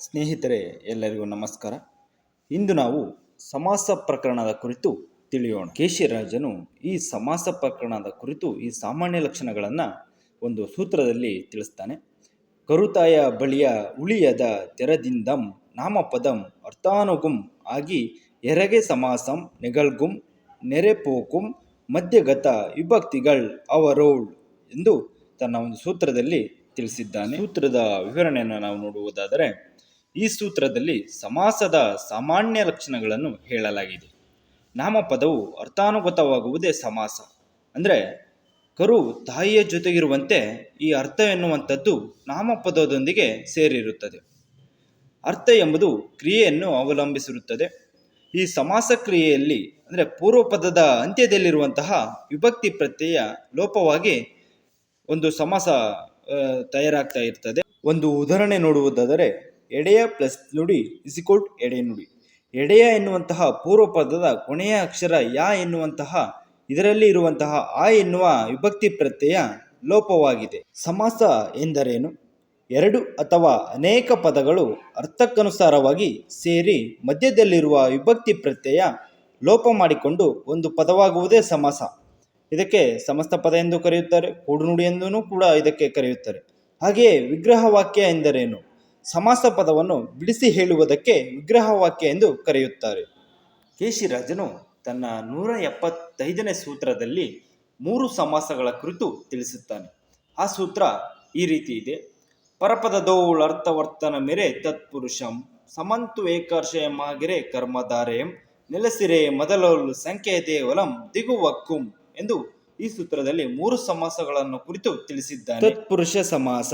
ಸ್ನೇಹಿತರೆ, ಎಲ್ಲರಿಗೂ ನಮಸ್ಕಾರ. ಇಂದು ನಾವು ಸಮಾಸ ಪ್ರಕರಣದ ಕುರಿತು ತಿಳಿಯೋಣ. ಕೇಶಿರಾಜನು ಈ ಸಮಾಸ ಪ್ರಕರಣದ ಕುರಿತು ಈ ಸಾಮಾನ್ಯ ಲಕ್ಷಣಗಳನ್ನು ಒಂದು ಸೂತ್ರದಲ್ಲಿ ತಿಳಿಸ್ತಾನೆ. ಕರುತಾಯ ಬಳಿಯ ಉಳಿಯದ ತೆರದಿಂದಂ ನಾಮಪದಂ ಅರ್ಥಾನುಗುಂ ಆಗಿ ಎರಗೆ ಸಮಾಸಂ ನೆಗಳ್ಗುಂ ನೆರೆಪೋಕುಂ ಮಧ್ಯಗತ ವಿಭಕ್ತಿಗಳ್ ಅವರೋಳ್ ಎಂದು ತನ್ನ ಒಂದು ಸೂತ್ರದಲ್ಲಿ ತಿಳಿಸಿದ್ದಾನೆ. ಸೂತ್ರದ ವಿವರಣೆಯನ್ನು ನಾವು ನೋಡುವುದಾದರೆ, ಈ ಸೂತ್ರದಲ್ಲಿ ಸಮಾಸದ ಸಾಮಾನ್ಯ ಲಕ್ಷಣಗಳನ್ನು ಹೇಳಲಾಗಿದೆ. ನಾಮಪದವು ಅರ್ಥಾನುಗತವಾಗುವುದೇ ಸಮಾಸ. ಅಂದರೆ ಕರು ತಾಯಿಯ ಜೊತೆಗಿರುವಂತೆ ಈ ಅರ್ಥ ಎನ್ನುವಂಥದ್ದು ನಾಮಪದದೊಂದಿಗೆ ಸೇರಿರುತ್ತದೆ. ಅರ್ಥ ಎಂಬುದು ಕ್ರಿಯೆಯನ್ನು ಅವಲಂಬಿಸಿರುತ್ತದೆ. ಈ ಸಮಾಸ ಕ್ರಿಯೆಯಲ್ಲಿ ಅಂದರೆ ಪೂರ್ವಪದದ ಅಂತ್ಯದಲ್ಲಿರುವಂತಹ ವಿಭಕ್ತಿ ಪ್ರತ್ಯಯ ಲೋಪವಾಗಿ ಒಂದು ಸಮಾಸ ತಯಾರಾಗ್ತಾ ಇರ್ತದೆ. ಒಂದು ಉದಾಹರಣೆ ನೋಡುವುದಾದರೆ, ಎಡೆಯ ಪ್ಲಸ್ ನುಡಿ ಇಸಿಕೋಲ್ಟ್ ಎಡೆ ನುಡಿ. ಎಡೆಯ ಎನ್ನುವಂತಹ ಪೂರ್ವಪದದ ಕೊನೆಯ ಅಕ್ಷರ ಯಾ ಎನ್ನುವಂತಹ ಇದರಲ್ಲಿ ಇರುವಂತಹ ಆ ಎನ್ನುವ ವಿಭಕ್ತಿ ಪ್ರತ್ಯಯ ಲೋಪವಾಗಿದೆ. ಸಮಾಸ ಎಂದರೇನು? ಎರಡು ಅಥವಾ ಅನೇಕ ಪದಗಳು ಅರ್ಥಕ್ಕನುಸಾರವಾಗಿ ಸೇರಿ ಮಧ್ಯದಲ್ಲಿರುವ ವಿಭಕ್ತಿ ಪ್ರತ್ಯಯ ಲೋಪ ಮಾಡಿಕೊಂಡು ಒಂದು ಪದವಾಗುವುದೇ ಸಮಾಸ. ಇದಕ್ಕೆ ಸಮಸ್ತ ಪದ ಎಂದು ಕರೆಯುತ್ತಾರೆ, ಕೂಡುನುಡಿ ಎಂದೂ ಕೂಡ ಇದಕ್ಕೆ ಕರೆಯುತ್ತಾರೆ. ಹಾಗೆಯೇ ವಿಗ್ರಹ ವಾಕ್ಯ ಎಂದರೇನು? ಸಮಾಸ ಪದವನ್ನು ಬಿಡಿಸಿ ಹೇಳುವುದಕ್ಕೆ ವಿಗ್ರಹ ವಾಕ್ಯ ಎಂದು ಕರೆಯುತ್ತಾರೆ. ಕೇಶಿರಾಜನು ತನ್ನ 175ನೇ ಸೂತ್ರದಲ್ಲಿ 3 ಸಮಾಸಗಳ ಕುರಿತು ತಿಳಿಸುತ್ತಾನೆ. ಆ ಸೂತ್ರ ಈ ರೀತಿ ಇದೆ. ಪರಪದದೋಳ್ ಅರ್ಥವರ್ತನ ಮೇರೆ ತತ್ಪುರುಷಂ ಸಮಂತು ಏಕರ್ಷಯಮಾಗಿರೆ ಕರ್ಮಧಾರೆಯಂ ನೆಲೆಸಿರೆ ಮೊದಲೋಲ್ ಸಂಖ್ಯೆ ದೇವಲಂ ದಿಗುವಕ್ಕುಂ ಎಂದು ಈ ಸೂತ್ರದಲ್ಲಿ 3 ಸಮಾಸಗಳನ್ನು ಕುರಿತು ತಿಳಿಸಿದ್ದಾನೆ. ತತ್ಪುರುಷ ಸಮಾಸ.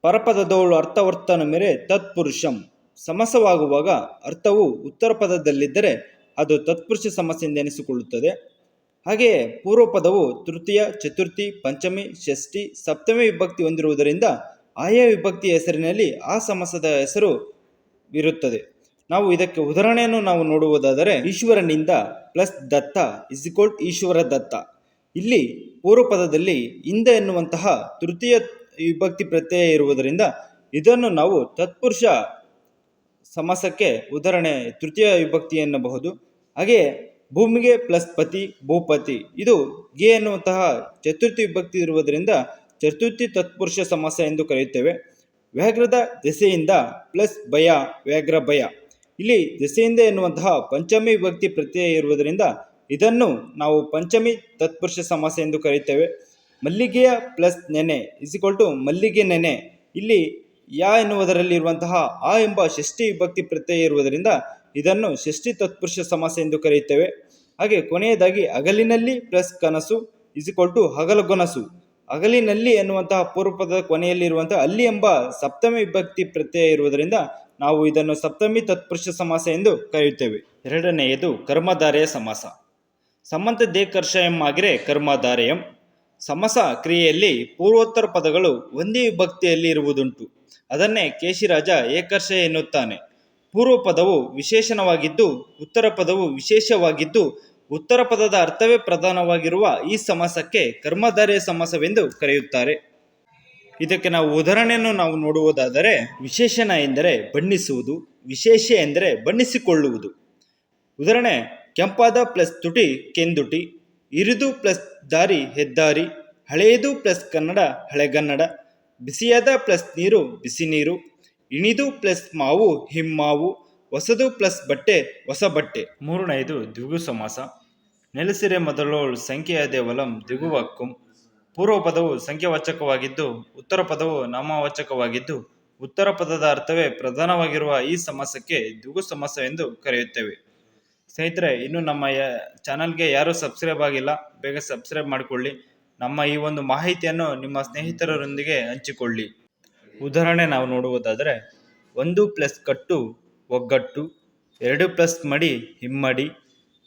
ಪರಪದದೋಳು ಅರ್ಥವರ್ತನ ಮೇರೆ ತತ್ಪುರುಷಂ. ಸಮಾಸವಾಗುವಾಗ ಅರ್ಥವು ಉತ್ತರ ಪದದಲ್ಲಿದ್ದರೆ ಅದು ತತ್ಪುರುಷ ಸಮಾಸ ಎಂದೆನಿಸಿಕೊಳ್ಳುತ್ತದೆ. ಹಾಗೆಯೇ ಪೂರ್ವಪದವು ತೃತೀಯ, ಚತುರ್ಥಿ, ಪಂಚಮಿ, ಷಷ್ಠಿ, ಸಪ್ತಮಿ ವಿಭಕ್ತಿ ಹೊಂದಿರುವುದರಿಂದ ಆಯಾ ವಿಭಕ್ತಿಯ ಹೆಸರಿನಲ್ಲಿ ಆ ಸಮಾಸದ ಹೆಸರು ಇರುತ್ತದೆ. ನಾವು ಇದಕ್ಕೆ ಉದಾಹರಣೆಯನ್ನು ನಾವು ನೋಡುವುದಾದರೆ, ಈಶ್ವರನಿಂದ ಪ್ಲಸ್ ದತ್ತ ಇಸಿಕೋಲ್ಟ್ ಈಶ್ವರ ದತ್ತ. ಇಲ್ಲಿ ಪೂರ್ವಪದದಲ್ಲಿ ಇಂದ ಎನ್ನುವಂತಹ ತೃತೀಯ ವಿಭಕ್ತಿ ಪ್ರತ್ಯಯ ಇರುವುದರಿಂದ ಇದನ್ನು ನಾವು ತತ್ಪುರುಷ ಸಮಾಸಕ್ಕೆ ಉದಾಹರಣೆ ತೃತೀಯ ವಿಭಕ್ತಿ ಎನ್ನಬಹುದು. ಹಾಗೆಯೇ ಭೂಮಿಗೆ ಪ್ಲಸ್ ಪತಿ ಭೂಪತಿ, ಇದು ಗೆ ಎನ್ನುವಂತಹ ಚತುರ್ಥಿ ವಿಭಕ್ತಿ ಇರುವುದರಿಂದ ಚತುರ್ಥಿ ತತ್ಪುರುಷ ಸಮಾಸ ಎಂದು ಕರೆಯುತ್ತೇವೆ. ವ್ಯಾಘ್ರದ ದೆಸೆಯಿಂದ ಪ್ಲಸ್ ಭಯ ವ್ಯಾಘ್ರ ಭಯ. ಇಲ್ಲಿ ದೆಸೆಯಿಂದ ಎನ್ನುವಂತಹ ಪಂಚಮಿ ವಿಭಕ್ತಿ ಪ್ರತ್ಯಯ ಇರುವುದರಿಂದ ಇದನ್ನು ನಾವು ಪಂಚಮಿ ತತ್ಪುರುಷ ಸಮಾಸ ಎಂದು ಕರೆಯುತ್ತೇವೆ. ಮಲ್ಲಿಗೆಯ ಪ್ಲಸ್ ನೆನೆ ಇಸಿಕೊಲ್ಟು ಮಲ್ಲಿಗೆ ನೆನೆ. ಇಲ್ಲಿ ಯಾ ಎನ್ನುವುದರಲ್ಲಿ ಇರುವಂತಹ ಆ ಎಂಬ ಷಷ್ಠಿ ವಿಭಕ್ತಿ ಪ್ರತ್ಯಯ ಇರುವುದರಿಂದ ಇದನ್ನು ಷಷ್ಠಿ ತತ್ಪುರುಷ ಸಮಾಸ ಎಂದು ಕರೆಯುತ್ತೇವೆ. ಹಾಗೆ ಕೊನೆಯದಾಗಿ ಹಗಲಿನಲ್ಲಿ ಪ್ಲಸ್ ಕನಸು ಇಸಿಕೊಲ್ಟು ಹಗಲುಗೊನಸು. ಹಗಲಿನಲ್ಲಿ ಎನ್ನುವಂತಹ ಪೂರ್ವಪದದ ಕೊನೆಯಲ್ಲಿ ಇರುವಂತಹ ಅಲ್ಲಿ ಎಂಬ ಸಪ್ತಮಿ ವಿಭಕ್ತಿ ಪ್ರತ್ಯಯ ಇರುವುದರಿಂದ ನಾವು ಇದನ್ನು ಸಪ್ತಮಿ ತತ್ಪುರುಷ ಸಮಾಸ ಎಂದು ಕರೆಯುತ್ತೇವೆ. ಎರಡನೆಯದು ಕರ್ಮಧಾರೆಯ ಸಮಾಸ. ಸಮಂತ ದೇಕರ್ಷಯಂ ಆಗಿರೆ ಕರ್ಮಧಾರೆಯಂ. ಸಮಾಸ ಕ್ರಿಯೆಯಲ್ಲಿ ಪೂರ್ವೋತ್ತರ ಪದಗಳು ಒಂದೇ ವಿಭಕ್ತಿಯಲ್ಲಿ ಇರುವುದುಂಟು. ಅದನ್ನೇ ಕೇಶಿರಾಜ ಏಕರ್ಷಯ ಎನ್ನುತ್ತಾನೆ. ಪೂರ್ವ ಪದವು ವಿಶೇಷಣವಾಗಿದ್ದು ಉತ್ತರ ಪದವು ವಿಶೇಷವಾಗಿದ್ದು ಉತ್ತರ ಪದದ ಅರ್ಥವೇ ಪ್ರಧಾನವಾಗಿರುವ ಈ ಸಮಾಸಕ್ಕೆ ಕರ್ಮಧಾರೆಯ ಸಮಾಸವೆಂದು ಕರೆಯುತ್ತಾರೆ. ಇದಕ್ಕೆ ನಾವು ಉದಾಹರಣೆಯನ್ನು ನಾವು ನೋಡುವುದಾದರೆ, ವಿಶೇಷಣ ಎಂದರೆ ಬಣ್ಣಿಸುವುದು, ವಿಶೇಷ ಎಂದರೆ ಬಣ್ಣಿಸಿಕೊಳ್ಳುವುದು. ಉದಾಹರಣೆ, ಕೆಂಪಾದ ಪ್ಲಸ್ ತುಟಿ ಕೆಂದುಟಿ, ಇರಿದು ಪ್ಲಸ್ ದಾರಿ ಹೆದ್ದಾರಿ, ಹಳೆಯದು ಪ್ಲಸ್ ಕನ್ನಡ ಹಳೆಗನ್ನಡ, ಬಿಸಿಯಾದ ಪ್ಲಸ್ ನೀರು ಬಿಸಿ ನೀರು, ಇಣಿದು ಪ್ಲಸ್ ಮಾವು ಹಿಮ್ಮಾವು, ಹೊಸದು ಪ್ಲಸ್ ಬಟ್ಟೆ ಹೊಸ ಬಟ್ಟೆ. ಮೂರನೆಯದು ದ್ವಿಗು ಸಮಾಸ. ನೆಲೆಸಿರೆ ಮೊದಲೋಳ್ ಸಂಖ್ಯೆಯ ದೇವಲಂ ದಿಗುವಕ್ಕುಂ. ಪೂರ್ವ ಪದವು ಸಂಖ್ಯಾವಾಚಕವಾಗಿದ್ದು ಉತ್ತರ ಪದವು ನಾಮವಾಚಕವಾಗಿದ್ದು ಉತ್ತರ ಪದದ ಅರ್ಥವೇ ಪ್ರಧಾನವಾಗಿರುವ ಈ ಸಮಾಸಕ್ಕೆ ದ್ವಿಗು ಸಮಾಸ ಎಂದು ಕರೆಯುತ್ತೇವೆ. ಸ್ನೇಹಿತರೆ, ಇನ್ನು ನಮ್ಮ ಚಾನಲ್ಗೆ ಯಾರೂ ಸಬ್ಸ್ಕ್ರೈಬ್ ಆಗಿಲ್ಲ, ಬೇಗ ಸಬ್ಸ್ಕ್ರೈಬ್ ಮಾಡಿಕೊಳ್ಳಿ. ನಮ್ಮ ಈ ಒಂದು ಮಾಹಿತಿಯನ್ನು ನಿಮ್ಮ ಸ್ನೇಹಿತರೊಂದಿಗೆ ಹಂಚಿಕೊಳ್ಳಿ. ಉದಾಹರಣೆ ನಾವು ನೋಡುವುದಾದರೆ, 1 ಪ್ಲಸ್ ಕಟ್ಟು ಒಗ್ಗಟ್ಟು, 2 ಪ್ಲಸ್ ಮಡಿ ಹಿಮ್ಮಡಿ,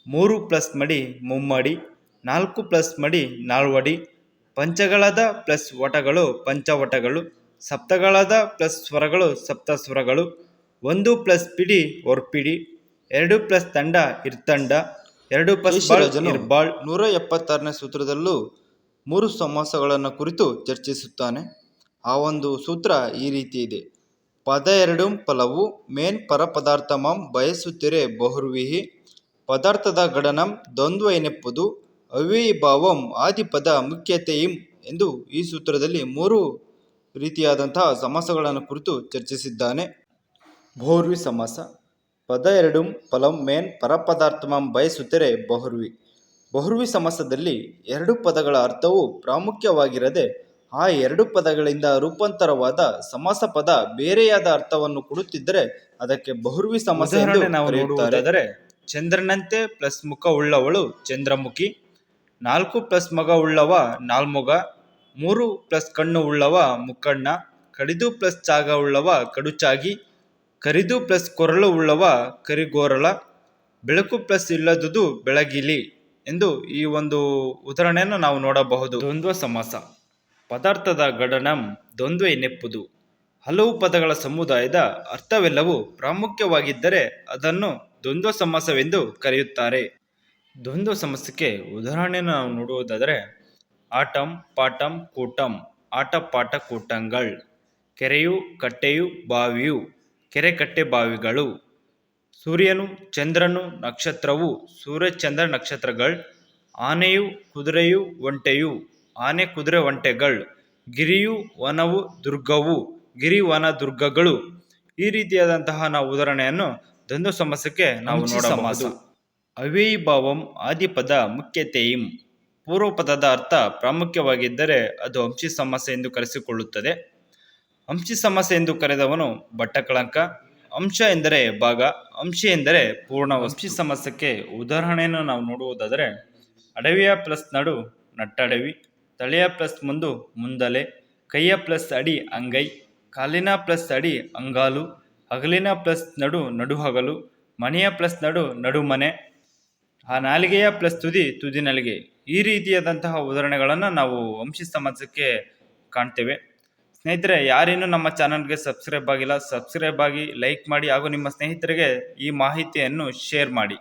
3 ಪ್ಲಸ್ ಮಡಿ ಮುಮ್ಮಡಿ, 4 ಪ್ಲಸ್ ಮಡಿ ನಾಲ್ವಡಿ, ಪಂಚಗಳದ ಪ್ಲಸ್ ವಟಗಳು ಪಂಚವಟಗಳು, ಸಪ್ತಗಳದ ಪ್ಲಸ್ ಸ್ವರಗಳು ಸಪ್ತಸ್ವರಗಳು, 1 ಪ್ಲಸ್ ಪಿಡಿ ಒರ್ಪಿಡಿ, 2 ಪ್ಲಸ್ ತಂಡ ಇರ್ತಂಡ, 2 ಪ್ಲಸ್ ಇರ್ಬಾಳ್. 176ನೇ ಸೂತ್ರದಲ್ಲೂ 3 ಸಮಾಸಗಳನ್ನು ಕುರಿತು ಚರ್ಚಿಸುತ್ತಾನೆ. ಆ ಒಂದು ಸೂತ್ರ ಈ ರೀತಿ ಇದೆ. ಪದ ಎರಡುಂ ಫಲವು ಮೇನ್ ಪರಪದಾರ್ಥಮಂ ಬಯಸುತ್ತಿರೆ ಬಹುರ್ವಿಹಿ ಪದಾರ್ಥದ ಗಡನಂ ದ್ವಂದ್ವ ಎನೆಪ್ಪುದು ಅವ್ಯಯೀಭಾವಂ ಆದಿಪದ ಮುಖ್ಯತೆಯಿಂ ಎಂದು ಈ ಸೂತ್ರದಲ್ಲಿ 3 ರೀತಿಯಾದಂತಹ ಸಮಾಸಗಳನ್ನು ಕುರಿತು ಚರ್ಚಿಸಿದ್ದಾನೆ. ಬಹುರ್ವಿ ಸಮಾಸ. ಪದ ಎರಡುಂ ಫಲಂ ಮೇನ್ ಪರಪದಾರ್ಥಮಂ ಬಯಸುತ್ತಿರೆ ಬಹುರ್ವಿ. ಬಹುರ್ವಿ ಸಮಾಸದಲ್ಲಿ 2 ಪದಗಳ ಅರ್ಥವು ಪ್ರಾಮುಖ್ಯವಾಗಿರದೆ ಆ 2 ಪದಗಳಿಂದ ರೂಪಾಂತರವಾದ ಸಮಾಸ ಪದ ಬೇರೆಯಾದ ಅರ್ಥವನ್ನು ಕೊಡುತ್ತಿದ್ದರೆ ಅದಕ್ಕೆ ಬಹುರ್ವಿ ಸಮಾಸ ಎಂದು ಕರೆಯುತ್ತಾರೆ. ಚಂದ್ರನಂತೆ ಪ್ಲಸ್ ಮುಖ ಉಳ್ಳವಳು ಚಂದ್ರಮುಖಿ, 4 ಪ್ಲಸ್ ಮಗ ಉಳ್ಳವ ನಾಲ್ಮೊಗ, 3 ಪ್ಲಸ್ ಕಣ್ಣು ಉಳ್ಳವ ಮುಕ್ಕಣ್ಣ, ಕಡಿದು ಪ್ಲಸ್ ಚಾಗ ಉಳ್ಳವ ಕಡುಚಾಗಿ, ಕರಿದು ಪ್ಲಸ್ ಕೊರಳು ಉಳ್ಳವ ಕರಿಗೋರಳ, ಬೆಳಕು ಪ್ಲಸ್ ಇಲ್ಲದುದು ಬೆಳಗಿಲಿ ಎಂದು ಈ ಒಂದು ಉದಾಹರಣೆಯನ್ನು ನಾವು ನೋಡಬಹುದು. ದ್ವಂದ್ವ ಸಮಾಸ. ಪದಾರ್ಥದ ಗಡನಂ ದ್ವಂದ್ವ ಎನ್ನೆಪ್ಪುದು. ಹಲವು ಪದಗಳ ಸಮುದಾಯದ ಅರ್ಥವೆಲ್ಲವೂ ಪ್ರಾಮುಖ್ಯವಾಗಿದ್ದರೆ ಅದನ್ನು ದ್ವಂದ್ವ ಸಮಾಸವೆಂದು ಕರೆಯುತ್ತಾರೆ. ದ್ವಂದ್ವ ಸಮಾಸಕ್ಕೆ ಉದಾಹರಣೆಯನ್ನು ನಾವು ನೋಡುವುದಾದರೆ ಆಟಂ ಪಾಠಂ ಕೂಟಂ ಆಟ ಪಾಠ ಕೂಟಂಗಳ್, ಕೆರೆಯು ಕಟ್ಟೆಯು ಬಾವಿಯು ಕೆರೆ ಕಟ್ಟೆ ಬಾವಿಗಳು, ಸೂರ್ಯನು ಚಂದ್ರನು ನಕ್ಷತ್ರವು ಸೂರ್ಯಚಂದ್ರ ನಕ್ಷತ್ರಗಳ್, ಆನೆಯು ಕುದುರೆಯು ಒಂಟೆಯು ಆನೆ ಕುದುರೆ ಒಂಟೆಗಳ್, ಗಿರಿಯು ವನವು ದುರ್ಗವು ಗಿರಿ ವನ ದುರ್ಗಗಳು. ಈ ರೀತಿಯಾದಂತಹ ನಾವು ಉದಾಹರಣೆಯನ್ನು ದ್ವಂದ್ವ ಸಮಾಸಕ್ಕೆ ನಾವು ನೋಡಬಹುದು. ಅವ್ಯಯೀಭಾವಂ ಆದಿಪದ ಮುಖ್ಯತೆಯಿಂ. ಪೂರ್ವ ಪದದ ಅರ್ಥ ಪ್ರಾಮುಖ್ಯವಾಗಿದ್ದರೆ ಅದು ಅಂಶಿ ಸಮಾಸ ಎಂದು ಕರೆಸಿಕೊಳ್ಳುತ್ತದೆ. ಅಂಶಿ ಸಮಾಸ ಎಂದು ಕರೆದವನು ಭಟ್ಟಕಳಂಕ. ಅಂಶ ಎಂದರೆ ಭಾಗ, ಅಂಶಿ ಎಂದರೆ ಪೂರ್ಣ. ಅಂಶಿ ಸಮಾಸಕ್ಕೆ ಉದಾಹರಣೆಯನ್ನು ನಾವು ನೋಡುವುದಾದರೆ ಅಡವಿಯ ಪ್ಲಸ್ ನಡು ನಟ್ಟಡವಿ, ತಲೆಯ ಪ್ಲಸ್ ಮುಂದು ಮುಂದಲೆ, ಕೈಯ ಪ್ಲಸ್ ಅಡಿ ಅಂಗೈ, ಕಾಲಿನ ಪ್ಲಸ್ ಅಡಿ ಅಂಗಾಲು, ಹಗಲಿನ ಪ್ಲಸ್ ನಡು ನಡುಹಗಲು, ಮನೆಯ ಪ್ಲಸ್ ನಡು ನಡುಮನೆ, ಆ ನಾಲಿಗೆಯ ಪ್ಲಸ್ ತುದಿ ತುದಿ ನಾಲಿಗೆ. ಈ ರೀತಿಯಾದಂತಹ ಉದಾಹರಣೆಗಳನ್ನು ನಾವು ಅಂಶಿ ಸಮಾಸಕ್ಕೆ ಕಾಣ್ತೇವೆ. ಸ್ನೇಹಿತರೆ, ಯಾರೇನು ನಮ್ಮ ಚಾನಲ್ಗೆ ಸಬ್ಸ್ಕ್ರೈಬ್ ಆಗಿಲ್ಲ, ಸಬ್ಸ್ಕ್ರೈಬ್ ಆಗಿ, ಲೈಕ್ ಮಾಡಿ ಹಾಗೂ ನಿಮ್ಮ ಸ್ನೇಹಿತರಿಗೆ ಈ ಮಾಹಿತಿಯನ್ನು ಶೇರ್ ಮಾಡಿ.